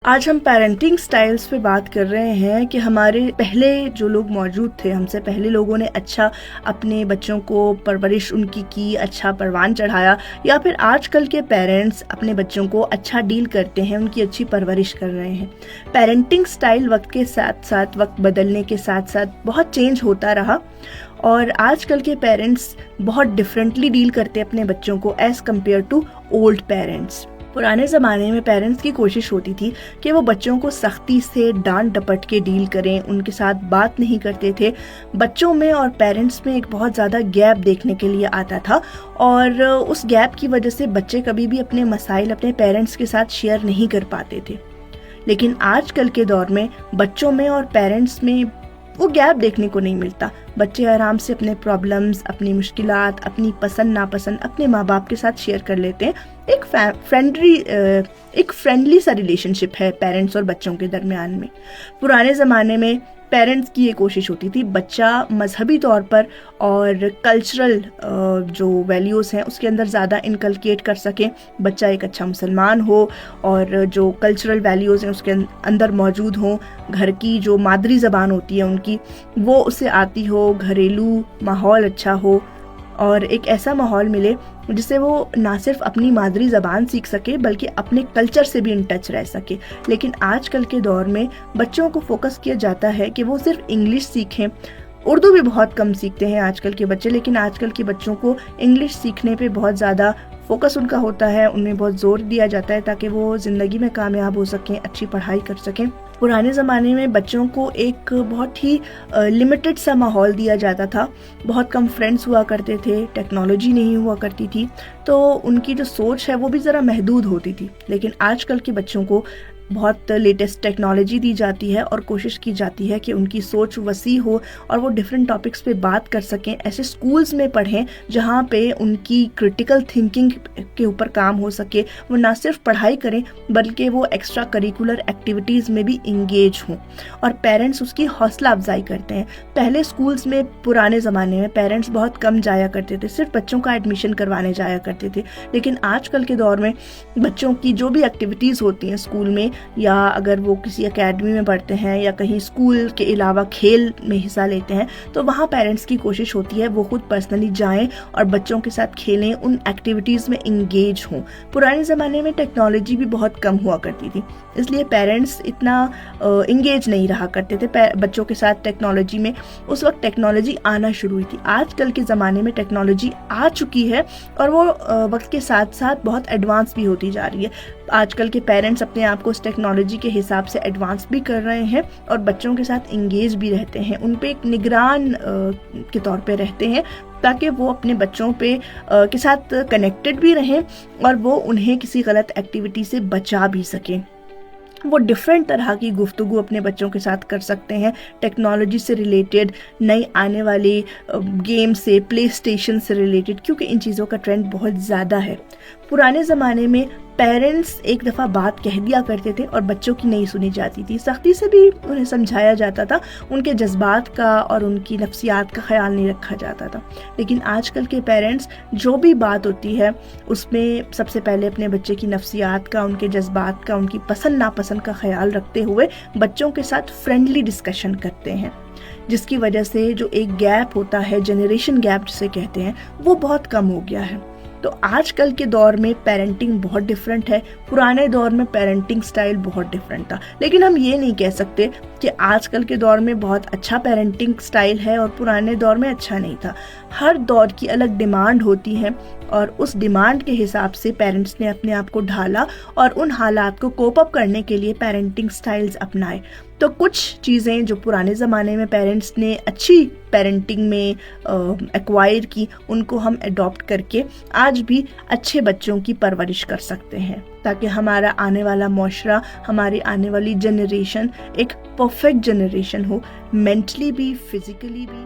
آج ہم parenting styles پہ بات کر رہے ہیں کہ ہمارے پہلے جو لوگ موجود تھے، ہم سے پہلے لوگوں نے اچھا اپنے بچوں کو پرورش ان کی اچھا پروان چڑھایا، یا پھر آج کل کے پیرنٹس اپنے بچوں کو اچھا ڈیل کرتے ہیں، ان کی اچھی پرورش کر رہے ہیں۔ پیرنٹنگ سٹائل وقت کے ساتھ ساتھ، وقت بدلنے کے ساتھ ساتھ بہت چینج ہوتا رہا، اور آج کل کے پیرنٹس بہت ڈفرینٹلی ڈیل کرتے اپنے بچوں کو as compare to old parents. پرانے زمانے میں پیرنٹس کی کوشش ہوتی تھی کہ وہ بچوں کو سختی سے ڈانٹ ڈپٹ کے ڈیل کریں، ان کے ساتھ بات نہیں کرتے تھے۔ بچوں میں اور پیرنٹس میں ایک بہت زیادہ گیپ دیکھنے کے لیے آتا تھا، اور اس گیپ کی وجہ سے بچے کبھی بھی اپنے مسائل اپنے پیرنٹس کے ساتھ شیئر نہیں کر پاتے تھے۔ لیکن آج کل کے دور میں بچوں میں اور پیرنٹس میں وہ گیپ دیکھنے کو نہیں ملتا۔ بچے آرام سے اپنے پرابلمز، اپنی مشکلات، اپنی پسند ناپسند اپنے ماں باپ کے ساتھ شیئر کر لیتے ہیں۔ ایک فرینڈلی سا ریلیشن شپ ہے پیرنٹس اور بچوں کے درمیان میں۔ پرانے زمانے میں پیرنٹس کی یہ کوشش ہوتی تھی بچہ مذہبی طور پر اور کلچرل جو ویلیوز ہیں اس کے اندر زیادہ انکلکیٹ کر سکیں، بچہ ایک اچھا مسلمان ہو اور جو کلچرل ویلیوز ہیں اس کے اندر موجود ہوں، گھر کی جو مادری زبان ہوتی ہے ان کی وہ اسے آتی ہو، گھریلو ماحول اچھا ہو، اور ایک ایسا ماحول ملے جس سے وہ نہ صرف اپنی مادری زبان سیکھ سکے بلکہ اپنے کلچر سے بھی ان ٹچ رہ سکے۔ لیکن آج کل کے دور میں بچوں کو فوکس کیا جاتا ہے کہ وہ صرف انگلش سیکھیں۔ اردو بھی بہت کم سیکھتے ہیں آج کل کے بچے، لیکن آج کل کے بچوں کو انگلش سیکھنے پہ بہت زیادہ فوکس ان کا ہوتا ہے، ان میں بہت زور دیا جاتا ہے تاکہ وہ زندگی میں کامیاب ہو سکیں، اچھی پڑھائی کر سکیں۔ پرانے زمانے میں بچوں کو ایک بہت ہی لمیٹڈ سا ماحول دیا جاتا تھا، بہت کم فرینڈس ہوا کرتے تھے، ٹیکنالوجی نہیں ہوا کرتی تھی، تو ان کی جو سوچ ہے وہ بھی ذرا محدود ہوتی تھی۔ لیکن آج کل کے بچوں کو بہت لیٹسٹ ٹیکنالوجی دی جاتی ہے اور کوشش کی جاتی ہے کہ ان کی سوچ وسیع ہو اور وہ ڈفرینٹ ٹاپکس پہ بات کر سکیں، ایسے سکولز میں پڑھیں جہاں پہ ان کی کریٹیکل تھنکنگ کے اوپر کام ہو سکے، وہ نہ صرف پڑھائی کریں بلکہ وہ ایکسٹرا کریکولر ایکٹیویٹیز میں بھی انگیج ہوں، اور پیرنٹس اس کی حوصلہ افزائی کرتے ہیں۔ پہلے سکولز میں پرانے زمانے میں پیرنٹس بہت کم جایا کرتے تھے، صرف بچوں کا ایڈمیشن کروانے جایا کرتے تھے، لیکن آج کل کے دور میں بچوں کی جو بھی ایکٹیویٹیز ہوتی ہیں اسکول میں، یا اگر وہ کسی اکیڈمی میں پڑھتے ہیں یا کہیں اسکول کے علاوہ کھیل میں حصہ لیتے ہیں، تو وہاں پیرنٹس کی کوشش ہوتی ہے وہ خود پرسنلی جائیں اور بچوں کے ساتھ کھیلیں، ان ایکٹیویٹیز میں انگیج ہوں۔ پرانے زمانے میں ٹیکنالوجی بھی بہت کم ہوا کرتی تھی، اس لیے پیرنٹس اتنا انگیج نہیں رہا کرتے تھے بچوں کے ساتھ ٹیکنالوجی میں۔ اس وقت ٹیکنالوجی آنا شروع ہوئی تھی۔ آج کل کے زمانے میں ٹیکنالوجی آ چکی ہے اور وہ وقت کے ساتھ ساتھ بہت ایڈوانس بھی ہوتی جا رہی ہے۔ آج کل کے پیرنٹس اپنے آپ کو اس ٹیکنالوجی کے حساب سے ایڈوانس بھی کر رہے ہیں اور بچوں کے ساتھ انگیج بھی رہتے ہیں، ان پہ ایک نگران کے طور پہ رہتے ہیں تاکہ وہ اپنے بچوں پہ کے ساتھ کنیکٹڈ بھی رہیں اور وہ انہیں کسی غلط ایکٹیویٹی سے بچا بھی سکیں۔ وہ ڈفرینٹ طرح کی گفتگو اپنے بچوں کے ساتھ کر سکتے ہیں، ٹیکنالوجی سے ریلیٹڈ، نئی آنے والی گیم سے، پلے اسٹیشن سے ریلیٹڈ، کیونکہ ان چیزوں کا ٹرینڈ بہت زیادہ ہے۔ پرانے زمانے میں پیرنٹس ایک دفعہ بات کہہ دیا کرتے تھے اور بچوں کی نہیں سنی جاتی تھی، سختی سے بھی انہیں سمجھایا جاتا تھا، ان کے جذبات کا اور ان کی نفسیات کا خیال نہیں رکھا جاتا تھا۔ لیکن آج کل کے پیرنٹس جو بھی بات ہوتی ہے اس میں سب سے پہلے اپنے بچے کی نفسیات کا، ان کے جذبات کا، ان کی پسند ناپسند کا خیال رکھتے ہوئے بچوں کے ساتھ فرینڈلی ڈسکشن کرتے ہیں، جس کی وجہ سے جو ایک گیپ ہوتا ہے، جنریشن گیپ جسے کہتے ہیں، وہ بہت کم ہو گیا ہے۔ تو آج کل کے دور میں پیرنٹنگ بہت ڈفرینٹ ہے، پرانے دور میں پیرنٹنگ سٹائل بہت ڈفرینٹ تھا۔ لیکن ہم یہ نہیں کہہ سکتے کہ آج کل کے دور میں بہت اچھا پیرنٹنگ سٹائل ہے اور پرانے دور میں اچھا نہیں تھا۔ ہر دور کی الگ ڈیمانڈ ہوتی ہے اور اس ڈیمانڈ کے حساب سے پیرنٹس نے اپنے آپ کو ڈھالا اور ان حالات کو کوپ اپ کرنے کے لیے پیرنٹنگ سٹائلز اپنائے۔ تو کچھ چیزیں جو پرانے زمانے میں پیرنٹس نے اچھی پیرنٹنگ میں ایکوائر کی، ان کو ہم اڈاپٹ کر کے آج بھی اچھے بچوں کی پرورش کر سکتے ہیں، تاکہ ہمارا آنے والا معاشرہ، ہماری آنے والی جنریشن ایک پرفیکٹ جنریشن ہو، مینٹلی بھی، فزیکلی بھی۔